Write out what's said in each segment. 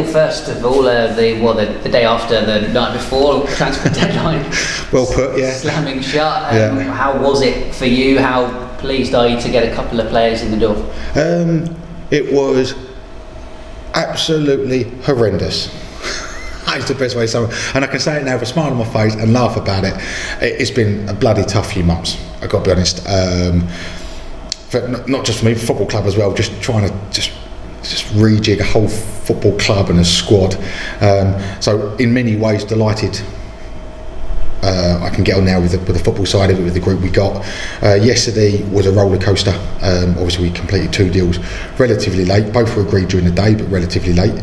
deal first of all, the day after, the night before transfer deadline. Well put, yeah. Slamming shut. How was it for you? How pleased are you to get a couple of players in the door? It was absolutely horrendous. That's the best way to say it. And I can say it now with a smile on my face and laugh about it. It's been a bloody tough few months, I've got to be honest. Not just for me, football club as well, just trying to just rejig a whole football club and a squad. So in many ways delighted I can get on now with the football side of it, with the group we got. Yesterday was a roller coaster. Obviously we completed 2 deals relatively late, both were agreed during the day but relatively late.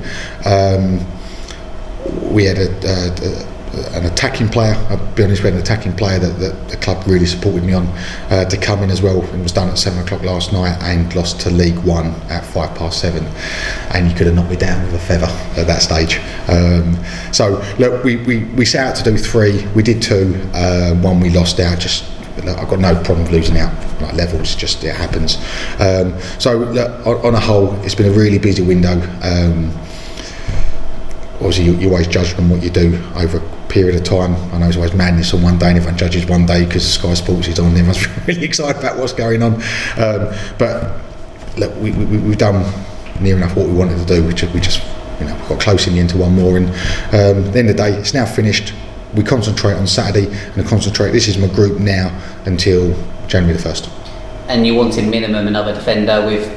We had an attacking player, I'll be honest, we had an attacking player that the club really supported me on to come in as well. It was done at 7 o'clock last night and lost to League One at 7:05, and you could have knocked me down with a feather at that stage. So look, we set out to do 3, we did 2, 1 we lost out. Just I've got no problem losing out, like levels, just it happens. So look, on a whole, it's been a really busy window. Obviously you always judge from what you do over a period of time. I know it's always madness on one day, and everyone judges one day because Sky Sports is on, everyone's really excited about what's going on. But look, we've done near enough what we wanted to do. We just got close in the end to 1 more, and at the end of the day it's now finished. We concentrate on Saturday, and this is my group now until January the 1st. And you wanted minimum another defender with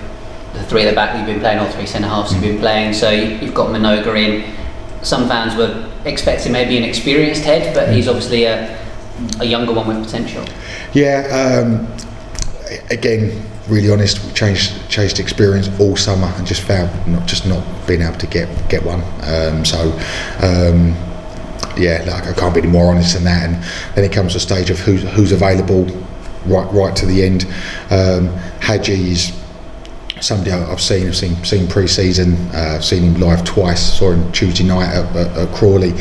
the 3 at the back that you've been playing, or 3 centre-halves you've been playing, so you've got Minoga in. Some fans were expecting maybe an experienced head, but he's obviously a younger one with potential. Yeah, again, really honest, we chased experience all summer and just found not being able to get one. I can't be any more honest than that. And then it comes to a stage of who's available right to the end. Hadji's somebody I've seen pre-season, seen him live twice, saw him Tuesday night at Crawley.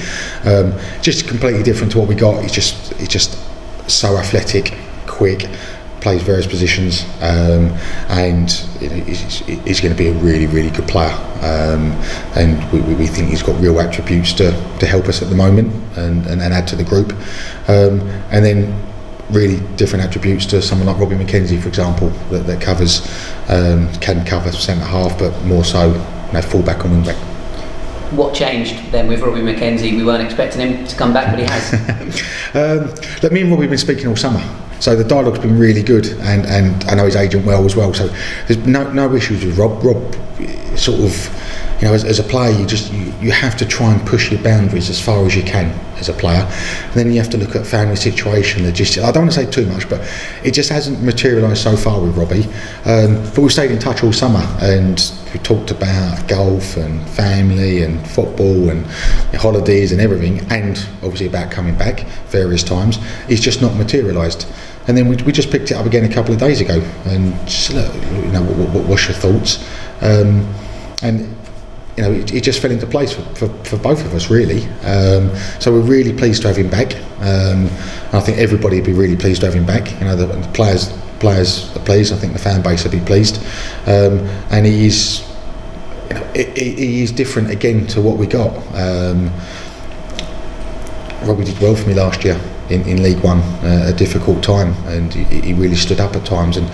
Just completely different to what we got. He's just so athletic, quick, plays various positions, and he's going to be a really, really good player. And we think he's got real attributes to help us at the moment and add to the group. And then really different attributes to someone like Robbie McKenzie, for example, that covers, can cover centre half, but more so full back and wing back. What changed then with Robbie McKenzie? We weren't expecting him to come back, but he has. Me and Robbie have been speaking all summer, so the dialogue's been really good, and I know his agent well as well. So there's no issues with Rob. Rob, sort of, as a player, you have to try and push your boundaries as far as you can as a player. And then you have to look at family situation, logistics. I don't want to say too much, but it just hasn't materialised so far with Robbie. But we've stayed in touch all summer, and we talked about golf and family and football and holidays and everything, and obviously about coming back various times. It's just not materialised. And then we just picked it up again a couple of days ago, and just what's your thoughts? And it just fell into place for both of us, really. So we're really pleased to have him back. I think everybody would be really pleased to have him back. The players are pleased. I think the fan base will be pleased. And he is different again to what we got. Robbie did well for me last year in League One, a difficult time, and he really stood up at times. And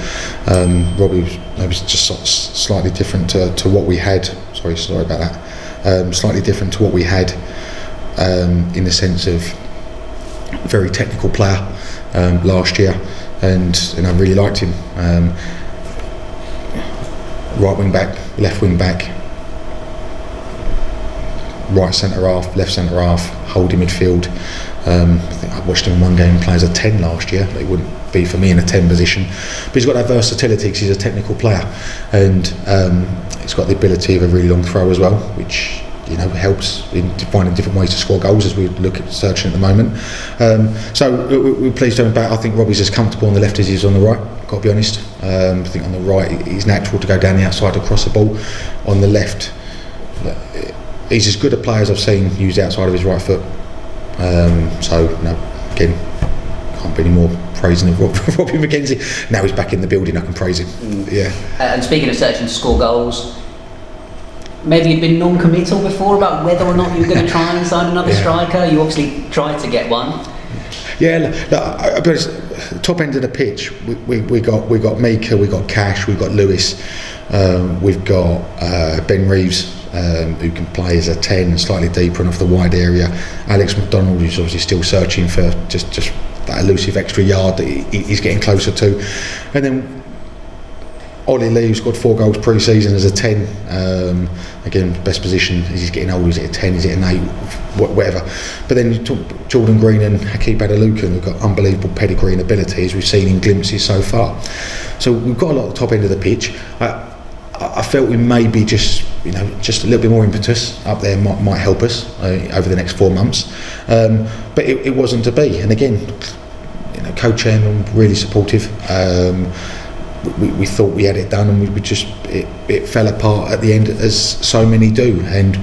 Robbie was just slightly different to what we had. Sorry about that. Slightly different to what we had, in the sense of very technical player last year, and I really liked him. Right wing back, left wing back, right centre half, left centre half, holding midfield. I think I watched him in one game play as a 10 last year. It wouldn't be for me in a 10 position, but he's got that versatility because he's a technical player, and he's got the ability of a really long throw as well, which helps in finding different ways to score goals, as we look at searching at the moment. So we're pleased to have him back. I think Robbie's as comfortable on the left as he is on the right, got to be honest. I think on the right he's natural to go down the outside to cross the ball. On the left, he's as good a player as I've seen use the outside of his right foot. Again, can't be any more praising of Robbie McKenzie. Now he's back in the building, I can praise him. Yeah. And speaking of searching to score goals, maybe you'd been non-committal before about whether or not you were going to try and sign another striker. You obviously tried to get one. Yeah, look, but top end of the pitch, we got Mika, we got Cash, we got Lewis, we've got Ben Reeves, who can play as a 10, slightly deeper and off the wide area. Alex McDonald, who's obviously still searching for just that elusive extra yard that he's getting closer to, and then Ollie Lee, who's scored 4 goals pre-season as a 10. Again, best position is he's getting old. Is it a 10? Is it an 8? Whatever. But then you talk Jordan Green and Hakeem Badalukan, who've got unbelievable pedigree and ability, as we've seen in glimpses so far. So we've got a lot at the top end of the pitch. I felt we maybe just a little bit more impetus up there might help us over the next 4 months. But it wasn't to be. And again, co-chairman really supportive. We thought we had it done, and we just it fell apart at the end, as so many do, and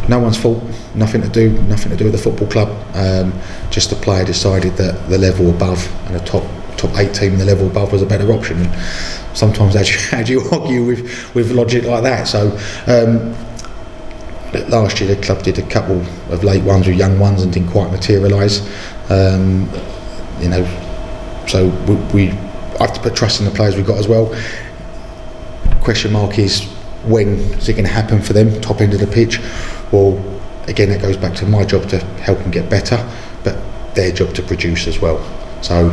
no one's fault. Nothing to do with the football club. Just the player decided that the level above and the top 8 team in the level above was a better option. And sometimes how do you argue with logic like that? So last year the club did a couple of late ones with young ones and didn't quite materialise. So we have to put trust in the players we've got as well. Question mark is, when is it going to happen for them, top end of the pitch? Well, again, that goes back to my job to help them get better, but their job to produce as well. So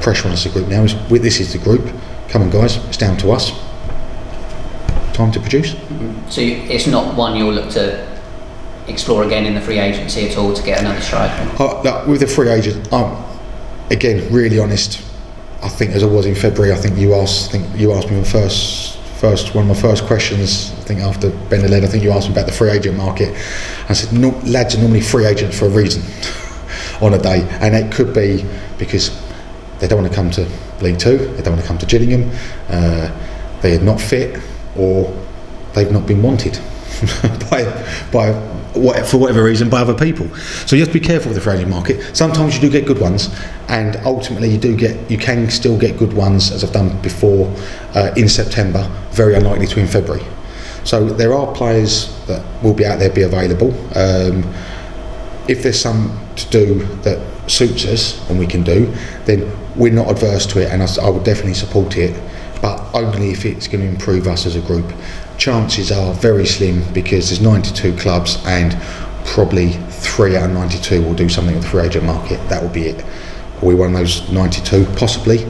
pressure on us as a group now is, this is the group, come on guys, it's down to us, time to produce. So it's not one you'll look to explore again in the free agency at all to get another striker? With the free agent, again, really honest. I think, as I was in February, I think you asked me the first one of my first questions, I think after Ben led, I think you asked me about the free agent market. I said, no, lads are normally free agents for a reason on a day, and it could be because they don't want to come to League Two, they don't want to come to Gillingham, they are not fit, or they've not been wanted for whatever reason by other people. So you have to be careful with the free agent market. Sometimes you do get good ones, and ultimately you can still get good ones, as I've done before, in September, very unlikely to in February. So there are players that will be out there, be available. If there's some to do that suits us and we can do, then we're not adverse to it, and I would definitely support it, but only if it's going to improve us as a group. Chances are very slim, because there's 92 clubs and probably 3 out of 92 will do something with the free agent market. That will be it. Are we one of those 92? Possibly,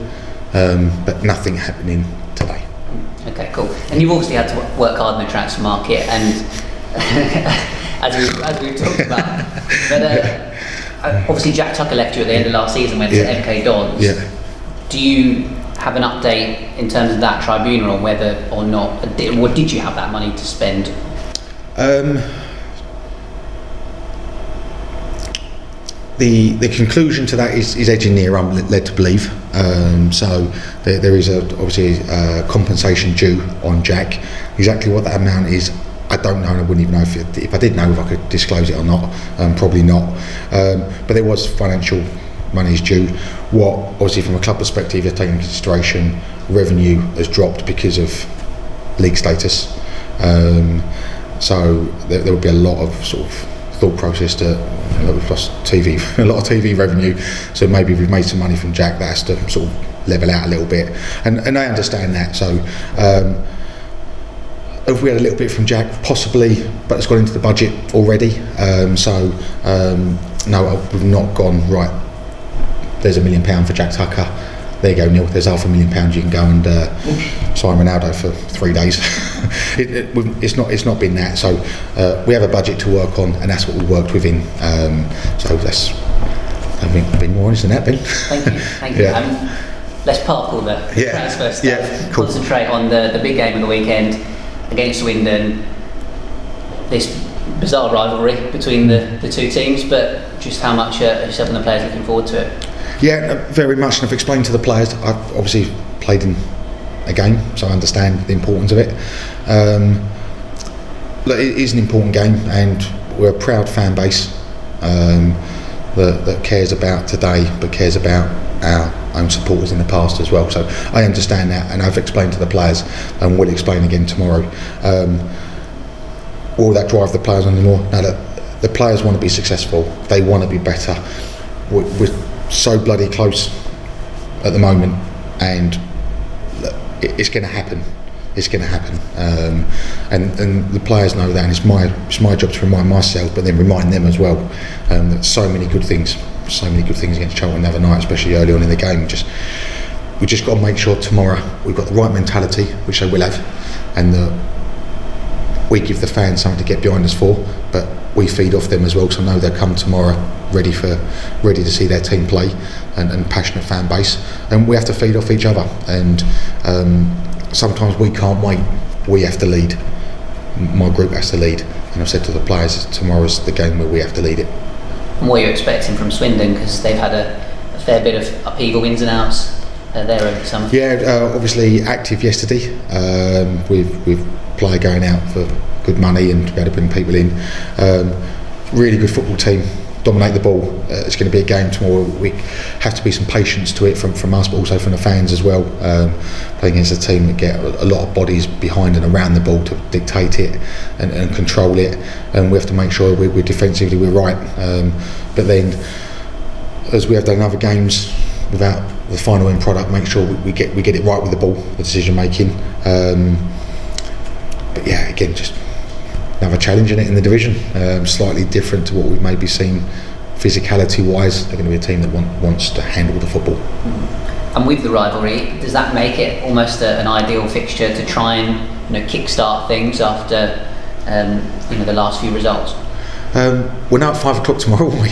but nothing happening today. Okay, cool. And you've obviously had to work hard in the transfer market, and as we've talked about, but obviously Jack Tucker left you at the end of last season, went to MK Dons. Yeah. Do you have an update in terms of that tribunal on whether or not, or did you have that money to spend? The conclusion to that is edging near, I'm led to believe. So there is obviously a compensation due on Jack. Exactly what that amount is, I don't know, and I wouldn't even know if I did know if I could disclose it or not. Probably not. But there was financial monies due. What, obviously, from a club perspective, you're taking into consideration revenue has dropped because of league status. So there will be a lot of sort of thought process to, we've lost TV, a lot of TV revenue. So maybe we've made some money from Jack, that has to sort of level out a little bit, and I understand that. So if we had a little bit from Jack, possibly, but it's gone into the budget already. No, we've not gone right. There's £1 million for Jack Tucker. There you go, Neil. There's £500,000. You can go and sign Ronaldo for 3 days. It's not been that. So we have a budget to work on, and that's what we worked within. So that's, I think, been more honest than that, Ben. Thank you. Let's park all the transfer stuff. Yeah, cool. Concentrate on the big game of the weekend against Swindon. This bizarre rivalry between the two teams, but just how much yourself and the players looking forward to it? Yeah, very much, and I've explained to the players. I've obviously played in a game, so I understand the importance of it. Look, it is an important game, and we're a proud fan base that cares about today, but cares about our own supporters in the past as well. So I understand that, and I've explained to the players, and will explain again tomorrow. will that drive the players on anymore? No, the players want to be successful. They want to be better. We're so bloody close at the moment, and it's going to happen. It's going to happen, and the players know that, and it's my job to remind myself, but then remind them as well. That so many good things against Charlton the other night, especially early on in the game. We just got to make sure tomorrow we've got the right mentality, which they will have, and we give the fans something to get behind us for, but we feed off them as well, so I know they'll come tomorrow ready to see their team play, and passionate fan base, and we have to feed off each other, and sometimes we can't wait, we have to lead. My group has to lead, and I've said to the players, tomorrow's the game where we have to lead it. And what are you expecting from Swindon, because they've had a fair bit of upheaval, ins and outs there over the summer? Yeah, obviously active yesterday, with player going out for good money and to be able to bring people in. Really good football team, dominate the ball. It's going to be a game tomorrow. We have to be some patience to it from us, but also from the fans as well. Playing against a team that get a lot of bodies behind and around the ball to dictate it and control it, and we have to make sure we're defensively we're right. But then, as we have done in other games, without the final end product, make sure we get it right with the ball, the decision making. But yeah, again, just another challenge in it in the division, slightly different to what we've maybe seen physicality wise. They're going to be a team that wants to handle the football. And with the rivalry, does that make it almost an ideal fixture to try and kick-start things after the last few results? We're now at 5 o'clock tomorrow, aren't we?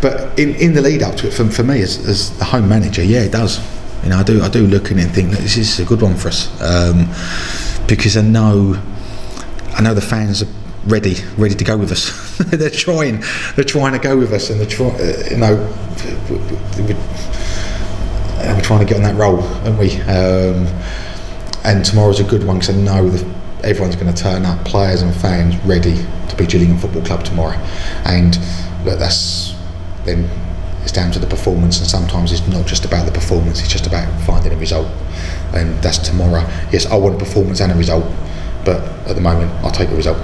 But in the lead up to it, for me as the home manager, yeah, it does. I do look in and think that this is a good one for us, because I know the fans are ready to go with us. they're trying to go with us, and we're trying to get on that roll, aren't we? And tomorrow's a good one, because I know that everyone's going to turn up, players and fans ready to be Gillingham Football Club tomorrow. And then it's down to the performance, and sometimes it's not just about the performance, it's just about finding a result, and that's tomorrow. Yes, I want a performance and a result, but at the moment I'll take the result.